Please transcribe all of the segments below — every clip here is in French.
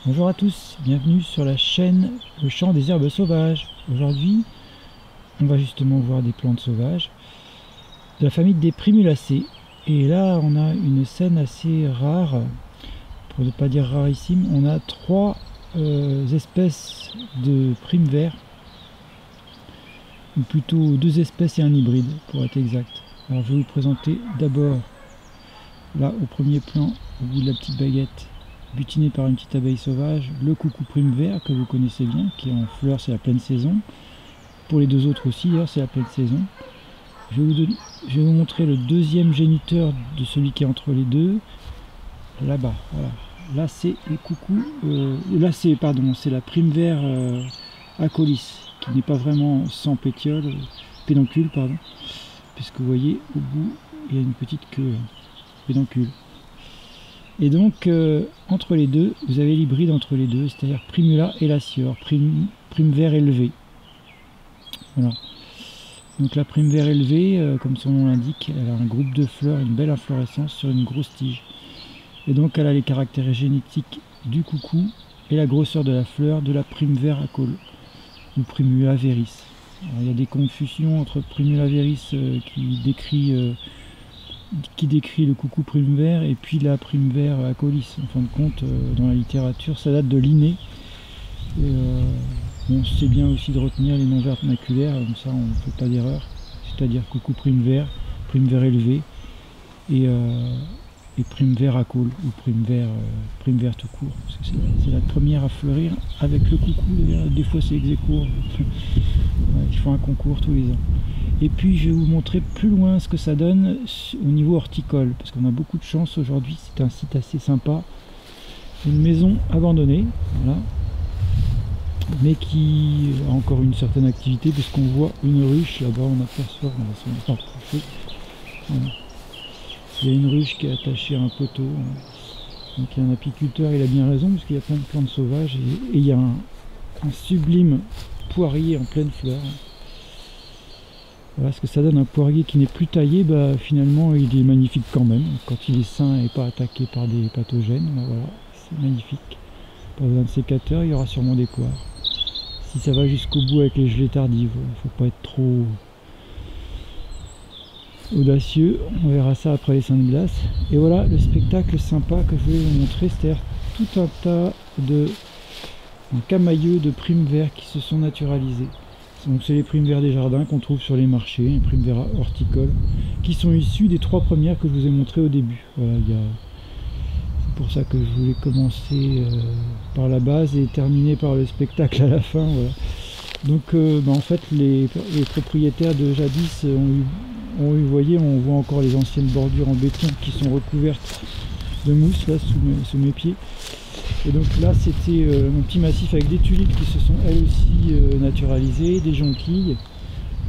Bonjour à tous, bienvenue sur la chaîne Le Chant des Herbes Sauvages. Aujourd'hui, on va justement voir des plantes sauvages de la famille des Primulacées. Et là, on a une scène assez rare, pour ne pas dire rarissime. On a trois espèces de primes verts, ou plutôt deux espèces et un hybride, pour être exact. Alors, je vais vous présenter d'abord, là, au premier plan, au bout de la petite baguette, butiné par une petite abeille sauvage, le coucou prime vert que vous connaissez bien, qui est en fleurs, c'est la pleine saison. Pour les deux autres aussi, c'est la pleine saison. Je vais vous montrer le deuxième géniteur de celui qui est entre les deux, là-bas. Voilà. Là c'est le coucou, là c'est la prime vert acolis, qui n'est pas vraiment sans pétiole, pédoncule pardon, puisque vous voyez au bout il y a une petite queue, pédoncule. Et donc, entre les deux, vous avez l'hybride entre les deux, c'est-à-dire Primula et Lacior, prime vert élevé. Voilà. Donc la prime vert élevée, comme son nom l'indique, elle a un groupe de fleurs, une belle inflorescence sur une grosse tige. Et donc elle a les caractères génétiques du coucou et la grosseur de la fleur de la prime vert acol, ou Primula veris. Alors, il y a des confusions entre Primula veris qui décrit le coucou prime vert et puis la prime vert acolis. En fin de compte, dans la littérature, ça date de Linné. Bon, c'est bien aussi de retenir les noms vernaculaires, comme ça on ne fait pas d'erreur. C'est-à-dire coucou prime vert élevé et prime vert acol, ou prime vert tout court. Parce que c'est la première à fleurir avec le coucou. Des fois c'est ex aequo. Ouais, ils font un concours tous les ans. Et puis je vais vous montrer plus loin ce que ça donne au niveau horticole, parce qu'on a beaucoup de chance aujourd'hui, c'est un site assez sympa. Une maison abandonnée, voilà, mais qui a encore une certaine activité, puisqu'on voit une ruche là-bas, on aperçoit, voilà. Il y a une ruche qui est attachée à un poteau, donc il y a un apiculteur, il a bien raison, parce qu'il y a plein de plantes sauvages, et il y a un sublime poirier en pleine fleur. Voilà ce que ça donne, un poirier qui n'est plus taillé, finalement il est magnifique quand même, quand il est sain et pas attaqué par des pathogènes. Voilà, c'est magnifique. Pas besoin de sécateur, il y aura sûrement des poires. Si ça va jusqu'au bout avec les gelées tardives, il ne faut pas être trop audacieux, on verra ça après les seins de glace. Et voilà le spectacle sympa que je voulais vous montrer, c'est-à-dire tout un tas de camailleux de primes verts qui se sont naturalisés. Donc c'est les primes verts des jardins qu'on trouve sur les marchés, les primes verts horticoles, qui sont issus des trois premières que je vous ai montrées au début. Voilà, c'est pour ça que je voulais commencer par la base et terminer par le spectacle à la fin. Voilà. Donc en fait les propriétaires de jadis vous voyez, on voit encore les anciennes bordures en béton qui sont recouvertes de mousse là sous mes pieds. Et donc là c'était un petit massif avec des tulipes qui se sont elles aussi naturalisées, des jonquilles.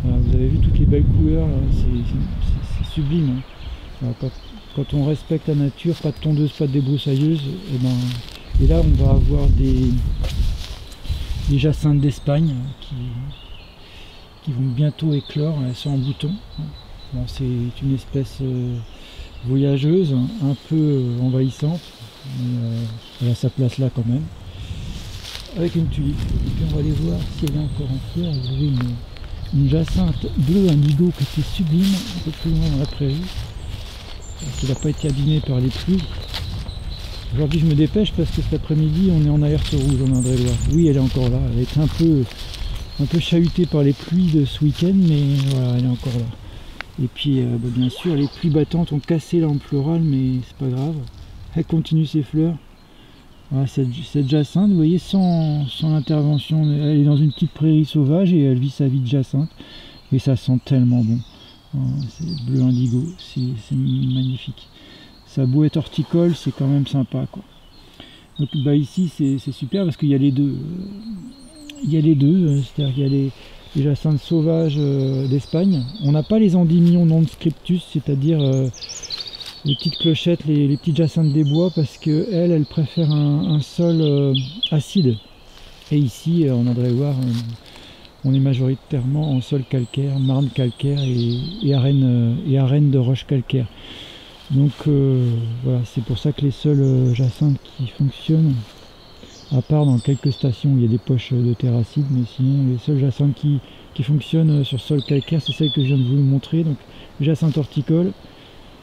Voilà, vous avez vu toutes les belles couleurs, c'est sublime. Hein. Voilà, quand on respecte la nature, pas de tondeuse, pas de débroussailleuse, et là on va avoir des jacinthes d'Espagne qui vont bientôt éclore, elles sont en bouton. Bon, c'est une espèce voyageuse, un peu envahissante. Elle a sa place là quand même, avec une tulipe. Et puis on va aller voir si elle est encore en fleurs. Vous avez une jacinthe bleu indigo qui était sublime, un peu plus loin dans la prairie, qui n'a pas été abîmée par les pluies. Aujourd'hui je me dépêche parce que cet après-midi on est en alerte rouge en Indre-et-Loire. Oui, elle est encore là, elle est un peu chahutée par les pluies de ce week-end, mais voilà, elle est encore là. Et puis bien sûr les pluies battantes ont cassé l'arbre floral, mais c'est pas grave. Elle continue ses fleurs. Voilà, cette jacinthe, vous voyez, sans intervention, elle est dans une petite prairie sauvage et elle vit sa vie de jacinthe. Et ça sent tellement bon. C'est bleu indigo, c'est magnifique. Ça a beau être horticole, c'est quand même sympa, quoi. Donc ici c'est super parce qu'il y a les deux. C'est-à-dire qu'il y a les jacinthes sauvages d'Espagne. On n'a pas les endymions non scriptus, c'est-à-dire les petites clochettes, les petites jacinthes des bois, parce qu'elles préfèrent un sol acide. Et ici, en Indre-et-Loire, on est majoritairement en sol calcaire, marne calcaire et arène de roche calcaire. Donc voilà, c'est pour ça que les seules jacinthes qui fonctionnent, à part dans quelques stations où il y a des poches de terracide, mais sinon les seules jacinthes qui fonctionnent sur sol calcaire, c'est celle que je viens de vous montrer, donc jacinthe horticole,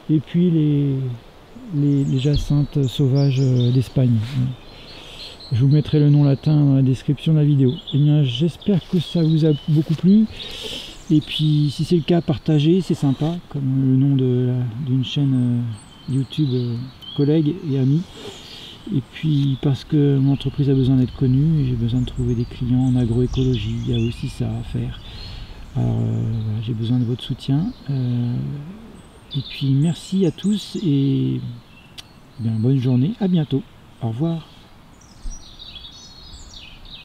et puis les jacinthes sauvages d'Espagne. Je vous mettrai le nom latin dans la description de la vidéo. Et bien, j'espère que ça vous a beaucoup plu. Et puis, si c'est le cas, partagez, c'est sympa, comme le nom d'une chaîne YouTube collègues et amis. Et puis, parce que mon entreprise a besoin d'être connue, et j'ai besoin de trouver des clients en agroécologie, il y a aussi ça à faire. Alors, voilà, j'ai besoin de votre soutien. Et puis, merci à tous et bien, bonne journée, à bientôt. Au revoir.